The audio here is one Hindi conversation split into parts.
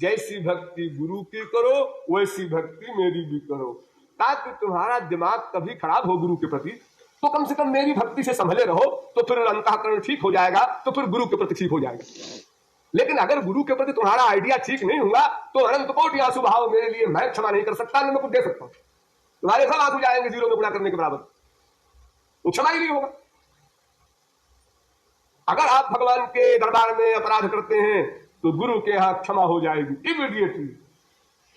जैसी भक्ति गुरु की करो वैसी भक्ति मेरी भी करो, ताकि तुम्हारा दिमाग कभी खराब हो गुरु के प्रति तो कम से कम मेरी भक्ति से संभले रहो, तो फिर अंतःकरण ठीक हो जाएगा, तो फिर गुरु के प्रति ठीक हो जाएगा। लेकिन अगर गुरु के प्रति तुम्हारा आइडिया ठीक नहीं होगा तो अनंत कोटि आंसू बहाओ मेरे लिए, मैं क्षमा नहीं कर सकता, न मैं कुछ दे सकता हूं। तुम्हारे सब आंसू जाएंगे जीरो में गुणा करने के बराबर, वो क्षमा ही नहीं होगा। अगर आप भगवान के दरबार में अपराध करते हैं तो गुरु के यहां क्षमा हो जाएगी इमीडिएटली,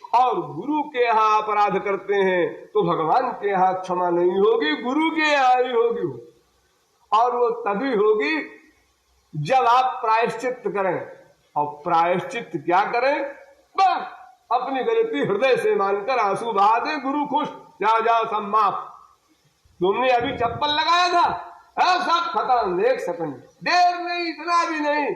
और गुरु के यहां अपराध करते हैं तो भगवान के यहां क्षमा नहीं होगी, गुरु के यहां ही होगी। और वो तभी होगी जब आप प्रायश्चित करें। और प्रायश्चित क्या करें? बस अपनी गलती हृदय से मानकर आंसू बहा दे, गुरु खुश, जाओ जाओ सब माफ। तुमने अभी चप्पल लगाया था, सब खत्म, 1 सेकंड देर नहीं, इतना भी नहीं।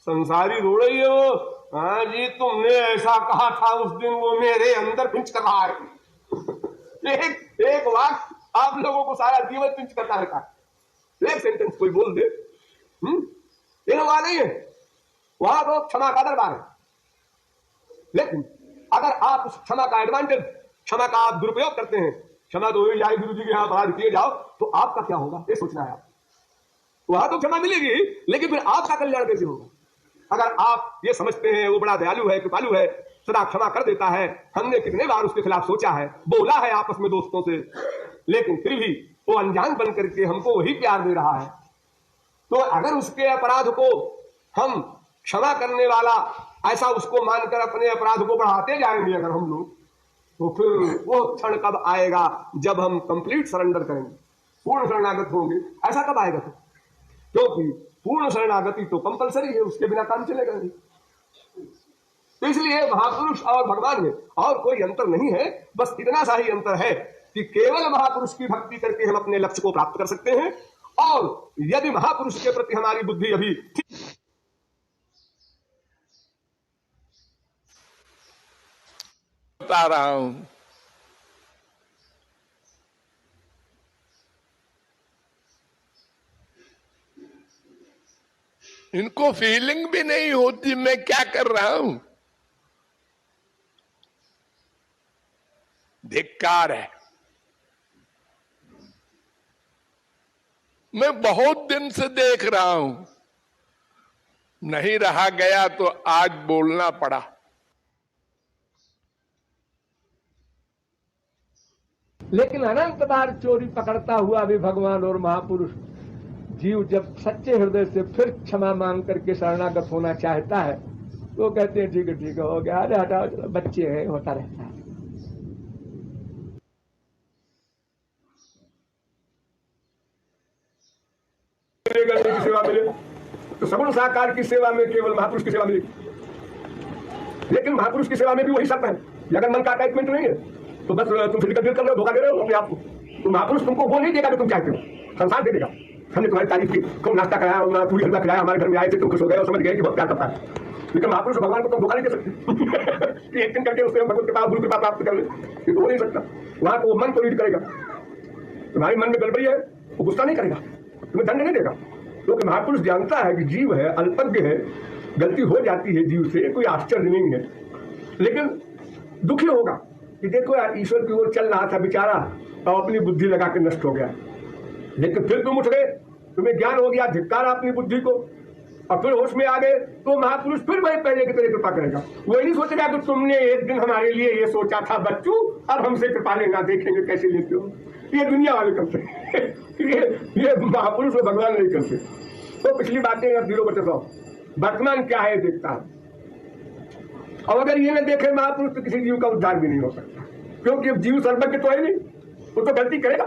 संसारी रो रही है वो, हाँ जी तुमने ऐसा कहा था उस दिन, वो मेरे अंदर पिंच कर रहा है। एक वाक्य आप लोगों को सारा जीवन पिंच करता रहता है। एक सेंटेंस कोई बोल दे, ये वहां नहीं है, वहां तो क्षमा का दरबार है। लेकिन अगर आप उस क्षमा का एडवांटेज, क्षमा का आप दुरुपयोग करते हैं, क्षमा तो हुई जाए गुरु जी के यहाँ अपराध किए जाओ, तो आपका क्या होगा ये सोचना है। वहां तो क्षमा मिलेगी, लेकिन फिर आपका कल्याण कैसे होगा? अगर आप ये समझते हैं वो बड़ा दयालु है, कृपालु है, सदा क्षमा कर देता है, हमने कितने बार उसके खिलाफ सोचा है, बोला है आपस में दोस्तों से, लेकिन फिर भी वो अनजान बन करके हमको वही प्यार दे रहा है, तो अगर उसके अपराध को हम क्षमा करने वाला ऐसा उसको मानकर अपने अपराध को बढ़ाते जाएंगे अगर हम लोग, तो फिर वो क्षण कब आएगा जब हम कंप्लीट सरेंडर करेंगे, पूर्ण शरणागत होंगे। ऐसा कब आएगा? क्योंकि पूर्ण शरणागति तो कंपलसरी है, उसके बिना काम चलेगा नहीं। तो इसलिए महापुरुष और भगवान में और कोई अंतर नहीं है, बस इतना सा ही अंतर है कि केवल महापुरुष की भक्ति करके हम अपने लक्ष्य को प्राप्त कर सकते हैं, और यदि महापुरुष के प्रति हमारी बुद्धि अभी बता रहा हूं, इनको फीलिंग भी नहीं होती मैं क्या कर रहा हूं। धिक्कार है। मैं बहुत दिन से देख रहा हूं, नहीं रहा गया तो आज बोलना पड़ा। लेकिन अनंत बार चोरी पकड़ता हुआ भी भगवान और महापुरुष जीव जब सच्चे हृदय से फिर क्षमा मांग करके शरणागत होना चाहता है तो कहते हैं ठीक है हो गया, अरे हटाओ, बच्चे हैं, होता रहता है। की सेवा मिले तो सगुण साकार की सेवा में केवल महापुरुष की सेवा मिलेगी, लेकिन महापुरुष की सेवा में भी वही शर्त है, अगर मन का अटैचमेंट नहीं है तो बस तुम फिजिकल डील कर रहे हो, धोखा दे रहे हो अपने आप को। तो महापुरुष तुमको वो नहीं देगा जो तुम चाहते हो, संसार दे देगा। हमने तुम्हारी तारीफ की, तुम नाश्ता कराया, पूरी हलवा खिलाया, हमारे घर में आए थे, तुम खुश हो गए और समझ गए कि बहुत प्यार करता है। लेकिन महापुरुष भगवान को तुम धोखा नहीं दे सकते कि एक दिन करके उससे भगवत कृपा गुरु कृपा प्राप्त कर ले, ये तो हो नहीं सकता। वहां तो मन को रीड करेगा, तुम्हारे मन में गड़बड़ी है, वो गुस्सा नहीं करेगा, तुम्हें दंड नहीं देगा, क्योंकि महापुरुष जानता है कि जीव है, अल्पज्ञ है, गलती हो जाती है जीव से, कोई आश्चर्य नहीं है। लेकिन दुखी होगा कि देखो यार ईश्वर की ओर चल रहा था बेचारा और अपनी बुद्धि लगा के नष्ट हो गया, लेकिन फिर तुम उठ गए, तुम्हें ज्ञान हो गया, धिक्कारा अपनी बुद्धि को, और फिर होश में आ गए, तो महापुरुष फिर वही पहले की तरह कृपा करेगा। वो नहीं सोचेगा कि तुमने एक दिन हमारे लिए ये सोचा था बच्चू, अब हमसे कृपा लेना, देखेंगे कैसे लेते हो। ये दुनिया वाले करते हैं ये महापुरुष और भगवान नहीं करते। तो पिछली बातें अब 0/100, वर्तमान क्या है देखता है, और अगर ये न देखे महापुरुष तो किसी जीव का उद्धार भी नहीं हो सकता, क्योंकि जीव सर्वज्ञ तो है नहीं, वो तो गलती करेगा।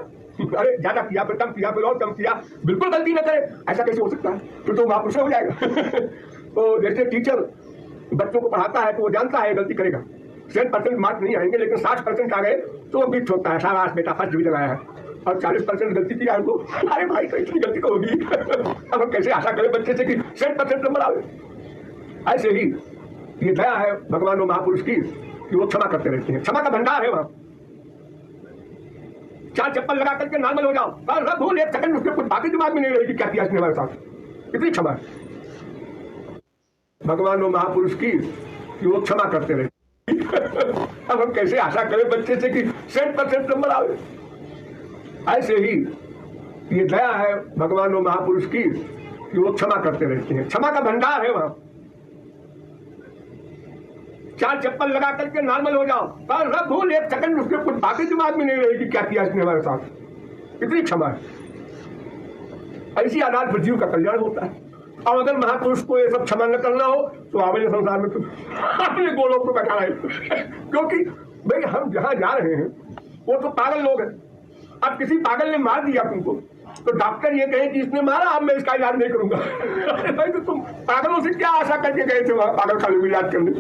अरे ज्यादा किया, फिर कम किया, फिर और कम किया, बिल्कुल गलती न करे, ऐसा कैसे हो सकता है? फिर तो महापुरुष हो जाएगा तो जैसे टीचर बच्चों को पढ़ाता है तो वो जानता है गलती करेगा, 100% मार्क्स नहीं आएंगे, लेकिन 60% आ गए तो वो बीट होता है, शाबाश बेटा फर्स्ट डिवीजन आया है, और 40% गलती किया है तो अरे भाई तो इतनी गलती तो होगी अब हम कैसे आशा करें बच्चे से कि 100% नंबर आए। ऐसे ही ये दया है भगवान और महापुरुष की कि वो क्षमा करते रहते हैं, क्षमा का भंडार है वहां। 4 चप्पल लगा करके नॉर्मल हो जाओ, पर भूल 1 सेकंड उसके कुछ बाकी दिमाग में नहीं रहेगी क्या किया इसने हमारे साथ, इतनी क्षमा है भगवान और महापुरुष की। कि वो क्षमा करते रहे। अब हम कैसे आशा करें बच्चे से कि 100% नंबर आवे। ऐसे ही ये दया है भगवान और महापुरुष की कि वो क्षमा करते रहते हैं। क्षमा का भंडार है वहां। 4 चप्पल लगा करके नॉर्मल हो जाओ, सब भूल 1 सेकंड उसके कुछ बाकी दिमाग में नहीं रहेगी क्या किया इसने हमारे साथ। इतनी क्षमा है। ऐसी आधार पर जीव का कल्याण होता है। और अगर महापुरुष को ये सब क्षमा न करना हो तो आवे संसार में तो अपने गोलों को बैठा रहे। क्योंकि भाई हम जहां जा रहे हैं वो तो पागल लोग हैं। अब किसी पागल ने मार दिया तुमको तो डॉक्टर ये कहे कि इसने मारा, अब मैं इसका इलाज नहीं करूंगा। अरे भाई तो तुम पागलों से क्या आशा करके गए थे वहां पागल खाने में इलाज करने।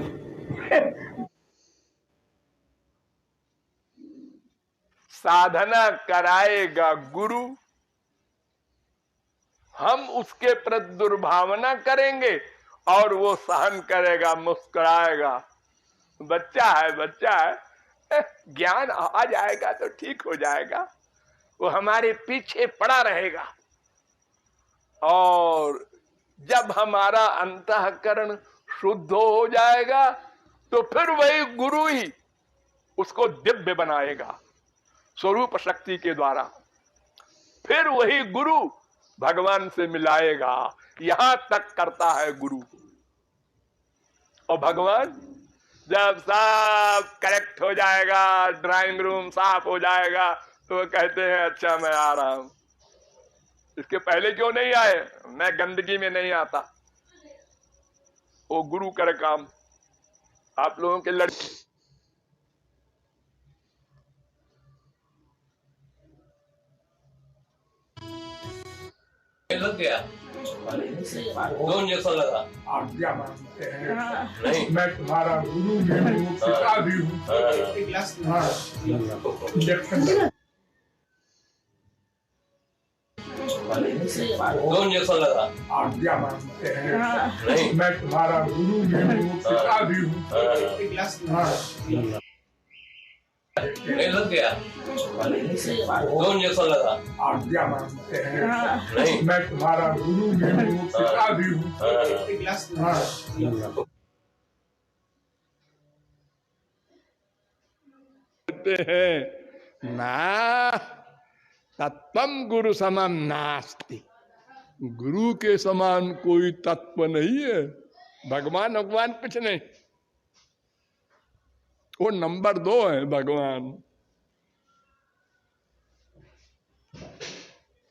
साधना कराएगा गुरु, हम उसके प्रति दुर्भावना करेंगे और वो सहन करेगा, मुस्कुराएगा। बच्चा है, ज्ञान आ जाएगा तो ठीक हो जाएगा। वो हमारे पीछे पड़ा रहेगा और जब हमारा अंतःकरण शुद्ध हो जाएगा तो फिर वही गुरु ही उसको दिव्य बनाएगा स्वरूप शक्ति के द्वारा। फिर वही गुरु भगवान से मिलाएगा। यहां तक करता है गुरु। और भगवान जब सब करेक्ट हो जाएगा, ड्राइंग रूम साफ हो जाएगा, तो वो कहते हैं अच्छा मैं आ रहा हूं। इसके पहले क्यों नहीं आए? मैं गंदगी में नहीं आता। वो गुरु करे काम। आप लोगों के लड़के लग गया, 2 इंजेक्शन लगा। आज्ञा मानते हैं। नहीं, मैं तुम्हारा गुरु भी हूँ, पिता भी हूँ। इंजेक्शन 2 इंजेक्शन लगा। आज्ञा मानते हैं। नहीं, मैं तुम्हारा गुरु भी हूँ, पिता भी हूँ। नहीं लग गया, 2 इंजेक्शन लगा। आज्ञा मानते हैं। नहीं, मैं तुम्हारा गुरु भी हूँ, पिता भी हूँ। कहते हैं ना तत्वम गुरु समम नास्ति। गुरु के समान कोई तत्व नहीं है। भगवान कुछ नहीं, वो नंबर 2 है भगवान।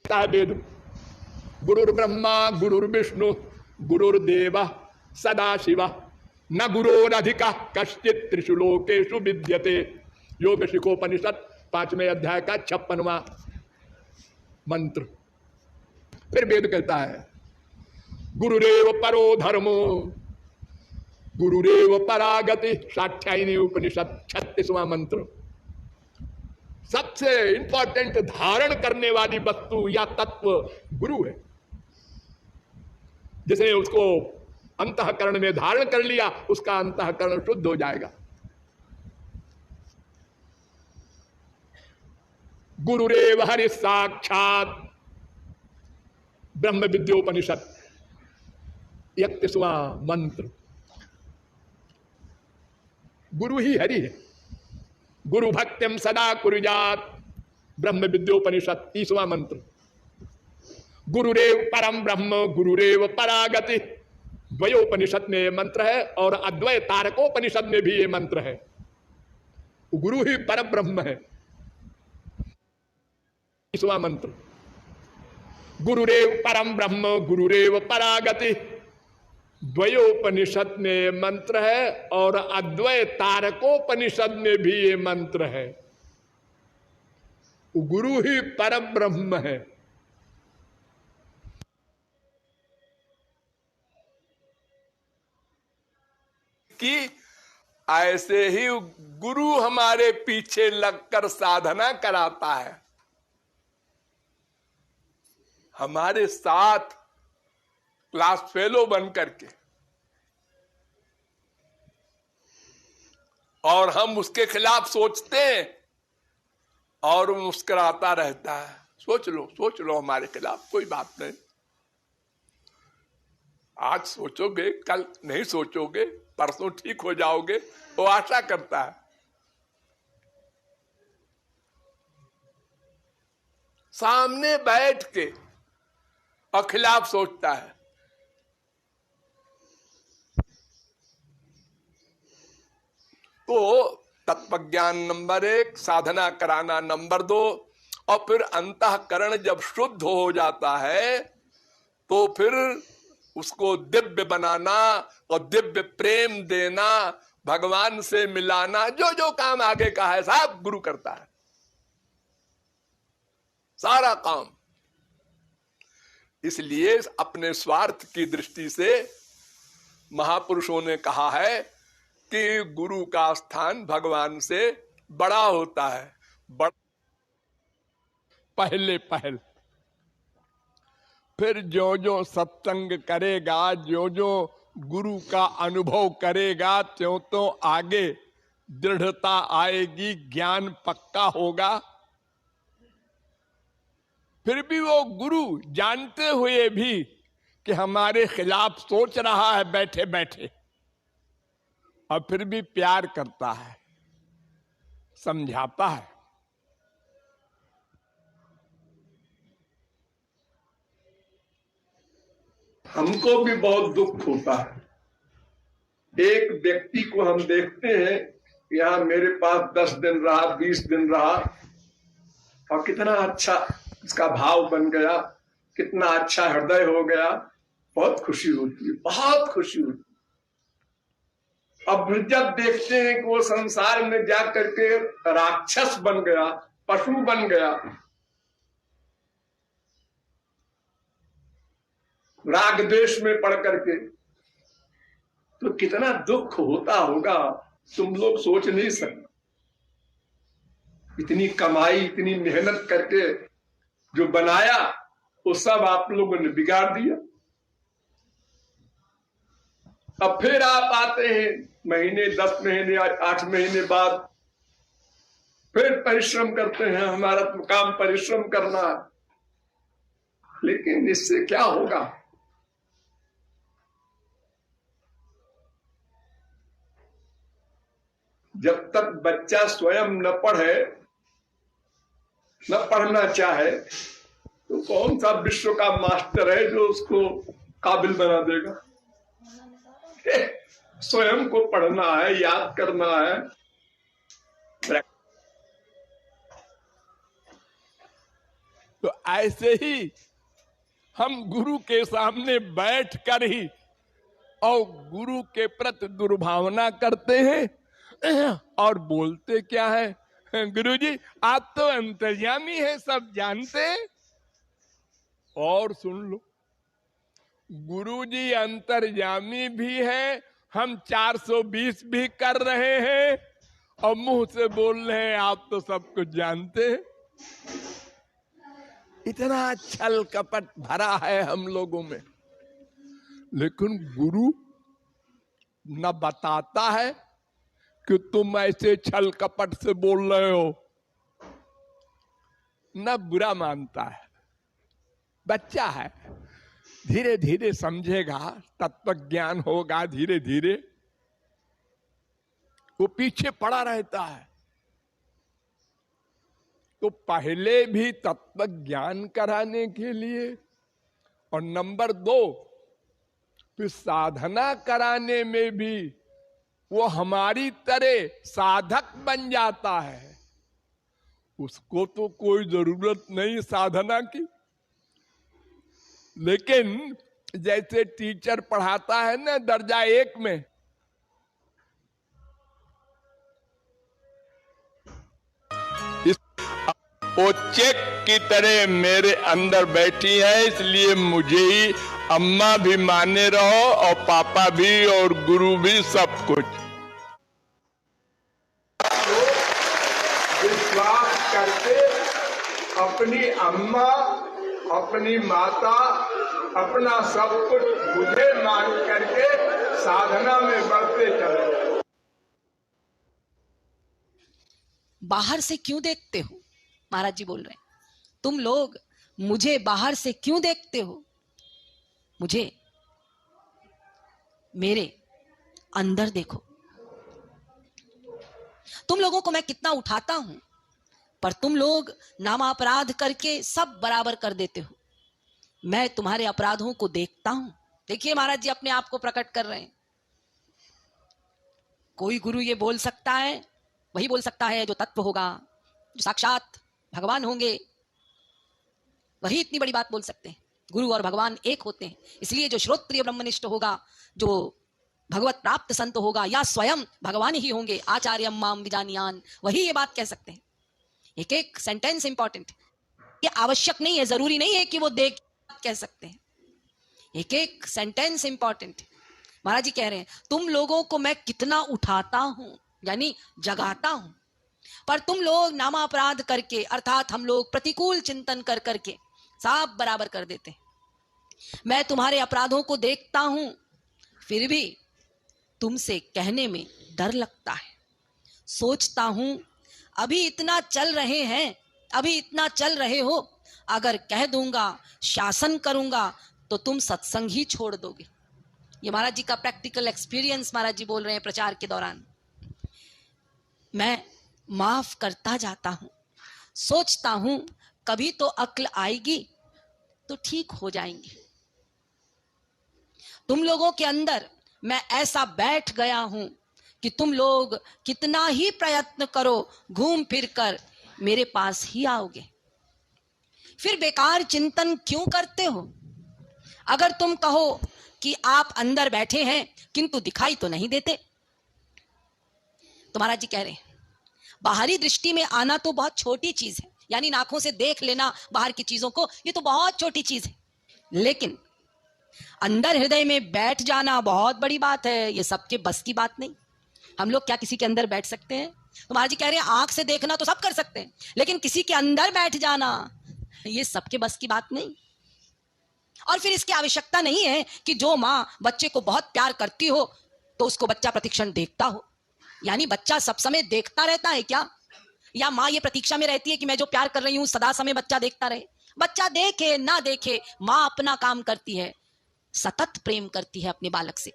वेद गुरुर्ब्रह्मा गुरुर्विष्णु गुरुर्देव सदाशिव न गुरोरधिका कश्चित् त्रिषु लोकेषु विद्यते। योग शिखोपनिषद 5वें अध्याय का 56वां मंत्र। फिर वेद कहता है गुरुरेव परो धर्मो गुरुरेव परागति। साख्यायिनी उपनिषद 36वां मंत्र। सबसे इंपॉर्टेंट धारण करने वाली वस्तु या तत्व गुरु है। जिसने उसको अंतःकरण में धारण कर लिया उसका अंतःकरण शुद्ध हो जाएगा। गुरुरेव हरि साक्षात ब्रह्म विद्योपनिषद 31वां मंत्र। गुरु ही हरि है। गुरु भक्तिम सदा कुरुजात ब्रह्म विद्योपनिषद 30वां मंत्र। गुरुरेव परम ब्रह्म गुरुरेव परागति द्वयोपनिषद में ये मंत्र है और अद्वैत तारकोपनिषद में भी ये मंत्र है। गुरु ही परम ब्रह्म है। 30वां मंत्र। गुरुरेव परम ब्रह्म गुरुरेव परागति द्वयोपनिषद में ये मंत्र है और अद्वैत तारकोपनिषद में भी ये मंत्र है। गुरु ही परम ब्रह्म है। कि ऐसे ही गुरु हमारे पीछे लगकर साधना कराता है, हमारे साथ क्लास फेलो बन करके, और हम उसके खिलाफ सोचते हैं और वो मुस्कुराता रहता है। सोच लो हमारे खिलाफ, कोई बात नहीं। आज सोचोगे, कल नहीं सोचोगे, परसों ठीक हो जाओगे, वो आशा करता है। सामने बैठ के और खिलाफ सोचता है। तो तत्वज्ञान नंबर 1, साधना कराना नंबर 2, और फिर अंतःकरण जब शुद्ध हो जाता है तो फिर उसको दिव्य बनाना और दिव्य प्रेम देना, भगवान से मिलाना, जो जो काम आगे का है सब गुरु करता है, सारा काम। इसलिए अपने स्वार्थ की दृष्टि से महापुरुषों ने कहा है कि गुरु का स्थान भगवान से बड़ा होता है। पहले फिर जो जो सत्संग करेगा, जो जो गुरु का अनुभव करेगा, त्यों तो आगे दृढ़ता आएगी, ज्ञान पक्का होगा। फिर भी वो गुरु जानते हुए भी कि हमारे खिलाफ सोच रहा है बैठे बैठे, और फिर भी प्यार करता है, समझाता है। हमको भी बहुत दुख होता है। एक व्यक्ति को हम देखते हैं, यहाँ मेरे पास 10 दिन रहा, 20 दिन रहा, और कितना अच्छा इसका भाव बन गया, कितना अच्छा हृदय हो गया, बहुत खुशी होती है, बहुत खुशी होती है। अब जब देखते हैं कि वो संसार में जा करके राक्षस बन गया, पशु बन गया, राग द्वेष में पड़ करके, तो कितना दुख होता होगा, तुम लोग सोच नहीं सकते। इतनी कमाई, इतनी मेहनत करके जो बनाया, वो सब आप लोगों ने बिगाड़ दिया। अब फिर आप आते हैं महीने, 10 महीने, 8 महीने बाद फिर परिश्रम करते हैं, हमारा तो काम परिश्रम करना है, लेकिन इससे क्या होगा? जब तक बच्चा स्वयं न पढ़े, न पढ़ना चाहे, तो कौन सा विश्व का मास्टर है जो उसको काबिल बना देगा? स्वयं को पढ़ना है, याद करना है। तो ऐसे ही हम गुरु के सामने बैठकर ही और गुरु के प्रति दुर्भावना करते हैं, और बोलते क्या है? गुरुजी आप तो अंतर्यामी है, सब जानते हैं। और सुन लो, गुरुजी अंतर्यामी भी है, हम 420 भी कर रहे हैं, और मुंह से बोल रहे हैं आप तो सब कुछ जानते हैं। इतना छल कपट भरा है हम लोगों में, लेकिन गुरु न बताता है कि तुम ऐसे छल कपट से बोल रहे हो, न बुरा मानता है। बच्चा है, धीरे धीरे समझेगा, तत्व ज्ञान होगा, धीरे धीरे वो पीछे पड़ा रहता है। तो पहले भी तत्व ज्ञान कराने के लिए, और नंबर 2 फिर साधना कराने में भी वो हमारी तरह साधक बन जाता है। उसको तो कोई जरूरत नहीं साधना की, लेकिन जैसे टीचर पढ़ाता है ना दर्जा 1 में, वो चेक की तरह मेरे अंदर बैठी है, इसलिए मुझे ही अम्मा भी माने रहो और पापा भी और गुरु भी, सब कुछ। विश्वास करके अपनी अम्मा, अपनी माता, अपना सब कुछ मुझे मान करके साधना में बढ़ते चले। बाहर से क्यों देखते हो? महाराज जी बोल रहे हैं, तुम लोग मुझे बाहर से क्यों देखते हो? मुझे मेरे अंदर देखो। तुम लोगों को मैं कितना उठाता हूं, पर तुम लोग नामापराध करके सब बराबर कर देते हो। मैं तुम्हारे अपराधों को देखता हूं। देखिए महाराज जी अपने आप को प्रकट कर रहे हैं। कोई गुरु ये बोल सकता है, वही बोल सकता है जो तत्व होगा, जो साक्षात भगवान होंगे, वही इतनी बड़ी बात बोल सकते हैं। गुरु और भगवान एक होते हैं। इसलिए जो श्रोत्रिय ब्रह्मनिष्ठ होगा, जो भगवत प्राप्त संत होगा, या स्वयं भगवान ही होंगे, आचार्यम माम विजानियान, वही ये बात कह सकते हैं। एक एक सेंटेंस इंपॉर्टेंट। ये आवश्यक नहीं है, जरूरी नहीं है कि वो देख कह सकते हैं। एक एक सेंटेंस इंपॉर्टेंट। महाराज जी कह रहे हैं तुम लोगों को मैं कितना उठाता हूं, यानी जगाता हूं, पर तुम लोग नामापराध करके, अर्थात हम लोग प्रतिकूल चिंतन कर करके सब बराबर कर देते हैं। मैं तुम्हारे अपराधों को देखता हूं, फिर भी तुमसे कहने में डर लगता है। सोचता हूं अभी इतना चल रहे हैं, अभी इतना चल रहे हो, अगर कह दूंगा, शासन करूंगा, तो तुम सत्संग ही छोड़ दोगे। ये महाराज जी का प्रैक्टिकल एक्सपीरियंस महाराज जी बोल रहे हैं प्रचार के दौरान। मैं माफ करता जाता हूं, सोचता हूं कभी तो अक्ल आएगी तो ठीक हो जाएंगे। तुम लोगों के अंदर मैं ऐसा बैठ गया हूं कि तुम लोग कितना ही प्रयत्न करो, घूम फिर कर मेरे पास ही आओगे। फिर बेकार चिंतन क्यों करते हो? अगर तुम कहो कि आप अंदर बैठे हैं किंतु दिखाई तो नहीं देते, तो महाराज जी कह रहे हैं बाहरी दृष्टि में आना तो बहुत छोटी चीज है, यानी आंखों से देख लेना बाहर की चीजों को, ये तो बहुत छोटी चीज है, लेकिन अंदर हृदय में बैठ जाना बहुत बड़ी बात है। ये सबके बस की बात नहीं। हम लोग क्या किसी के अंदर बैठ सकते हैं? तो महाराज जी कह रहे हैं आंख से देखना तो सब कर सकते हैं, लेकिन किसी के अंदर बैठ जाना ये सबके बस की बात नहीं। और फिर इसकी आवश्यकता नहीं है कि जो माँ बच्चे को बहुत प्यार करती हो तो उसको बच्चा प्रतिक्षण देखता हो। यानी बच्चा सब समय देखता रहता है क्या? या माँ ये प्रतीक्षा में रहती है कि मैं जो प्यार कर रही हूं सदा समय बच्चा देखता रहे? बच्चा देखे ना देखे, माँ अपना काम करती है, सतत प्रेम करती है अपने बालक से।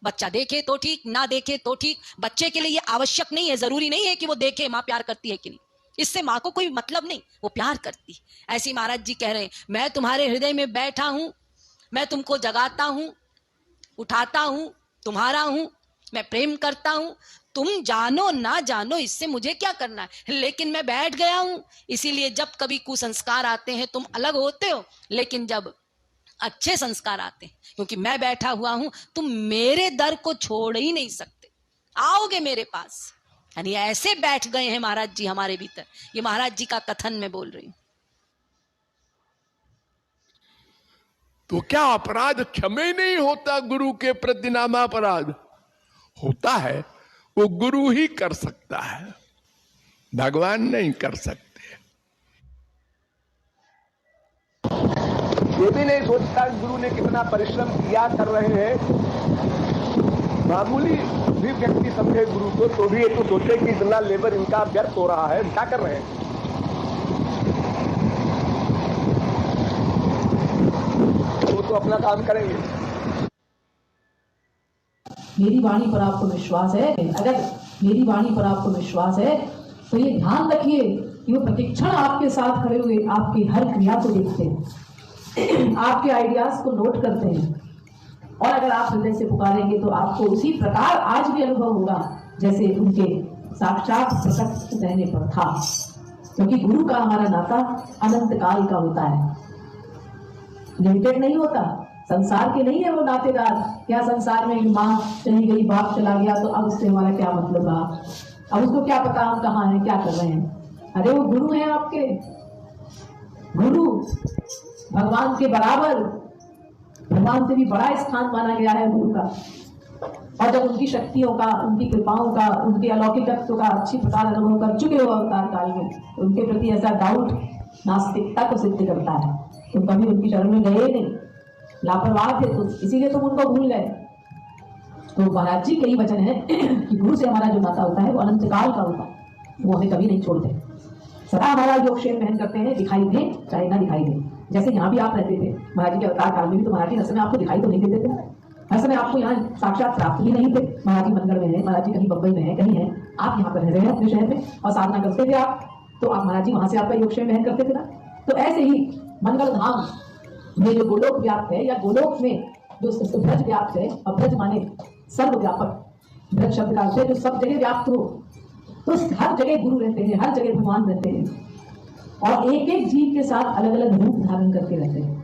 बच्चा देखे तो ठीक, ना देखे तो ठीक। बच्चे के लिए ये आवश्यक नहीं है, जरूरी नहीं है कि वो देखे माँ प्यार करती है कि नहीं। इससे माँ को कोई मतलब नहीं, वो प्यार करती है। ऐसे महाराज जी कह रहे हैं मैं तुम्हारे हृदय में बैठा हूं, मैं तुमको जगाता हूं, उठाता हूं, तुम्हारा हूं, मैं प्रेम करता हूं। तुम जानो ना जानो इससे मुझे क्या करना है, लेकिन मैं बैठ गया हूं। इसीलिए जब कभी कुसंस्कार आते हैं तुम अलग होते हो, लेकिन जब अच्छे संस्कार आते हैं, क्योंकि मैं बैठा हुआ हूं, तुम मेरे दर को छोड़ ही नहीं सकते, आओगे मेरे पास। यानी ऐसे बैठ गए हैं महाराज जी हमारे भीतर। ये महाराज जी का कथन मैं बोल रही हूं। तो क्या अपराध क्षमे नहीं होता? गुरु के प्रति नामापराध होता है, वो गुरु ही कर सकता है, भगवान नहीं कर सकते। ये भी नहीं सोचता गुरु ने कितना परिश्रम किया, कर रहे हैं। मामूली भी व्यक्ति समझे गुरु को तो भी ये तो सोचे कि इतना लेबर इनका व्यर्थ हो रहा है, क्या कर रहे हैं। वो तो अपना काम करेंगे। मेरी वाणी पर आपको विश्वास है? अगर मेरी वाणी पर आपको विश्वास है तो ये ध्यान रखिए कि वो प्रतिक्षण आपके साथ खड़े हुए आपकी हर क्रिया को देखते हैं, आपके आइडियाज को नोट करते हैं, और अगर आप हृदय से पुकारेंगे तो आपको उसी प्रकार आज भी अनुभव होगा जैसे उनके साक्षात प्रकट रहने पर था। क्योंकि गुरु का हमारा नाता अनंत काल का होता है, लिमिटेड नहीं होता। संसार के नहीं है वो नातेदार। क्या संसार में माँ चली गई, बाप चला गया, तो अब उससे हमारा क्या मतलब रहा? अब उसको क्या पता हम कहाँ हैं, क्या कर रहे हैं? अरे वो गुरु हैं आपके, गुरु भगवान के बराबर, भगवान से भी बड़ा स्थान माना गया है गुरु का। और जब उनकी शक्तियों का, उनकी कृपाओं का, उनके अलौकिकत्व का अच्छी प्रकार अनुभव कर चुके हो अवतार काल में, उनके प्रति ऐसा डाउट नास्तिकता को सिद्ध करता है। तुम कभी उनकी शरण में गए नहीं, लापरवाह थे तुम, इसीलिए तुम उनको भूल गए। तो महाराज जी के ही वचन है कि गुरु से हमारा जो नाता होता है वो अनंत काल का होता है, वो हमें कभी नहीं छोड़ते, सदा हमारा योग क्षेम वहन करते हैं, दिखाई दे चाहे ना दिखाई दे। जैसे यहाँ भी आप रहते थे, महाराज जी के अवतार काल में भी तो महाराज जी रस में आपको दिखाई तो नहीं देते थे, हर समय आपको यहाँ साक्षात प्राप्त ही नहीं थे। महाराज जी मंगल में है, महाराज जी कहीं बम्बई में है, कहीं है, आप यहाँ पर रह रहे हैं अपने शहर में और साधना करते थे आप, तो आप महाराज जी वहां से आपका योगक्षेम वहन करते थे ना। तो ऐसे ही मंगल धाम में जो गोलोक व्याप्त है, या गोलोक में जो ब्रज व्याप्त है, और ब्रज माने सर्वव्यापक, ब्रज शब्द का अर्थ है जो सब जगह व्याप्त हो, तो हर जगह गुरु रहते हैं, हर जगह भगवान रहते हैं, और एक एक जीव के साथ अलग अलग रूप धारण करके रहते हैं।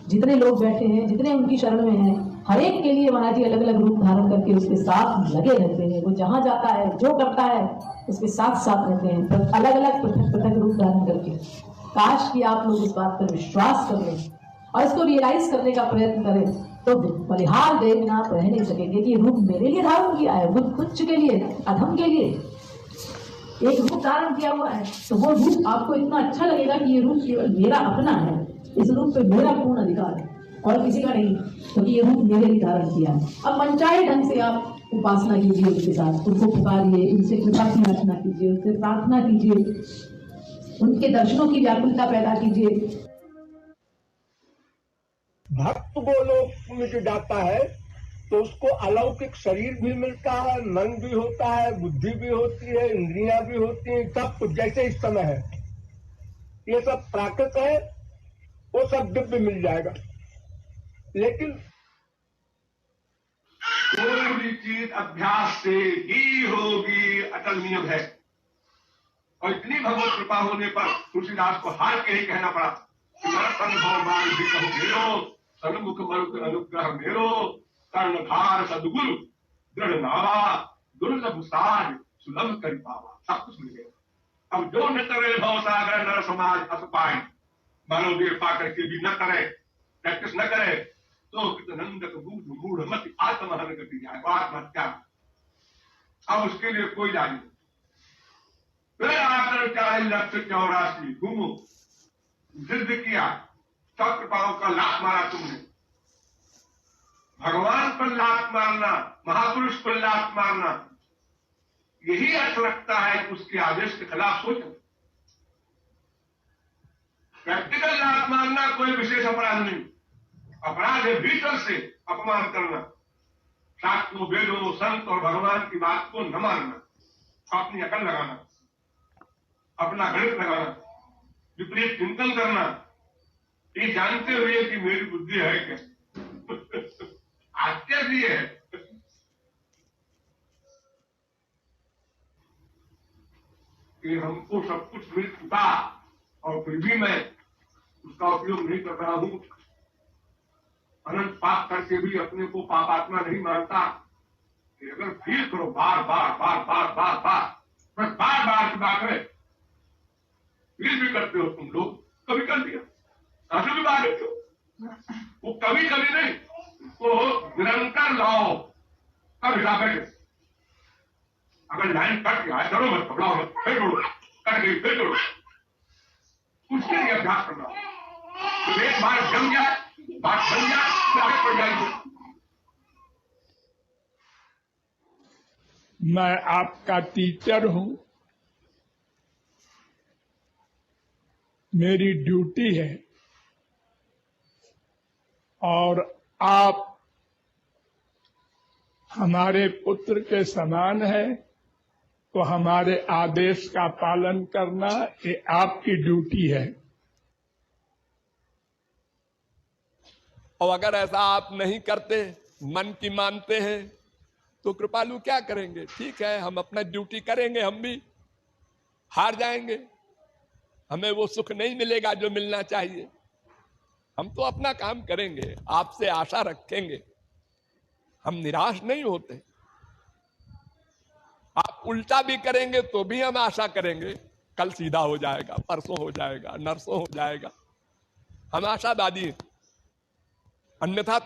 जितने लोग बैठे हैं, जितने उनकी शरण में हैं, हर एक के लिए महाराज जी अलग अलग रूप धारण करके उसके साथ लगे रहते हैं। वो जहां जाता है, जो करता है, उसके साथ साथ रहते हैं, अलग अलग पृथक पृथक रूप धारण करके। काश कि आप लोग इस बात पर विश्वास कर लें और इसको रियलाइज करने का प्रयत्न करें, तो बलिहार देव बिना आप रह नहीं सकेंगे कि ये रूप मेरे लिए धारण किया है, बुद्ध तुच्छ के लिए, अधम के लिए एक रूप धारण किया हुआ है, तो वो रूप आपको इतना अच्छा लगेगा कि ये रूप केवल मेरा अपना है, इस रूप पे मेरा पूर्ण अधिकार है और किसी का नहीं, क्योंकि ये रूप मेरे लिए धारण किया है। अब मनचाहे ढंग से आप उपासना कीजिए उनके साथ, उनको पुकारिए, उनसे कृपा की याचना कीजिए, उनसे प्रार्थना कीजिए, उनके दर्शनों की व्याकुलता पैदा कीजिए। भक्त गोलोक में जो जाता है तो उसको अलौकिक शरीर भी मिलता है, मन भी होता है, बुद्धि भी होती है, इंद्रियां भी होती हैं, सब कुछ जैसे इस समय है। ये सब प्राकृत है, वो सब दिव्य मिल जाएगा। लेकिन कोई भी चीज अभ्यास से ही होगी, अटल नियम है। और इतनी भगवत कृपा होने पर तुलसीदास को हार के ही कहना पड़ा, सन्मुख मरुक अनुग्रह मेरो, कर्णधार सदगुरु दृढ़ नावा, दुर्लभ साज सुलभ कर पावा। सब कुछ मिल गया। अब जो न करे भव सागर नर समाज अस पाए, मानव देव पा करके भी न करे, प्रैक्टिस न करे, तो नंदक मूढ़ मत आत्महन करती जाए, आत्महत्या। अब उसके लिए कोई इलाज नहीं। फिर आकर 40,84,000 घूमो, सिद्ध किया, सब कृपाओं का लात मारा तुमने। भगवान पर लात मारना, महापुरुष पर लात मारना, यही अर्थ रखता है कि उसके आदेश के खिलाफ सोचो। प्रैक्टिकल लात मारना कोई विशेष अपराध नहीं, अपराध है भीतर से अपमान करना, शास्त्रों, वेदों, संत और भगवान की बात को न मानना, अपनी अकल लगाना, अपना गणित लगाना, विपरीत चिंतन करना, ये जानते हुए कि मेरी बुद्धि है क्या। आश्चर्य है। कि हमको सब कुछ मिल चुका और फिर भी मैं उसका उपयोग नहीं कर रहा हूं। अनंत पाप करके भी अपने को पापात्मा नहीं मानता। कि अगर फील करो बार बार बार बार बार बार, मैं बार बार की बात है, फील भी करते हो तुम लोग, कभी कर दिया, आंसू भी बाहर देते हो, वो कभी कभी नहीं, तो निरंतर लाओ। कब हिसाब बैठे, अगर लाइन कट गया, डरो मत, घबराओ मत, फिर जोड़ो, कट गई फिर जोड़ो, उसके लिए अभ्यास करना। तो एक बार जम जाए, बात बन जाए, तो आगे बढ़ जाएगी। मैं आपका टीचर हूं, मेरी ड्यूटी है, और आप हमारे पुत्र के समान है, तो हमारे आदेश का पालन करना ये आपकी ड्यूटी है। और अगर ऐसा आप नहीं करते, मन की मानते हैं, तो कृपालु क्या करेंगे? ठीक है, हम अपना ड्यूटी करेंगे, हम भी हार जाएंगे, हमें वो सुख नहीं मिलेगा जो मिलना चाहिए। हम तो अपना काम करेंगे, आपसे आशा रखेंगे, हम निराश नहीं होते। आप उल्टा भी करेंगे तो भी हम आशा करेंगे, कल सीधा हो जाएगा, परसों हो जाएगा, नरसों हो जाएगा। हम आशावादी हैं, अन्यथा तो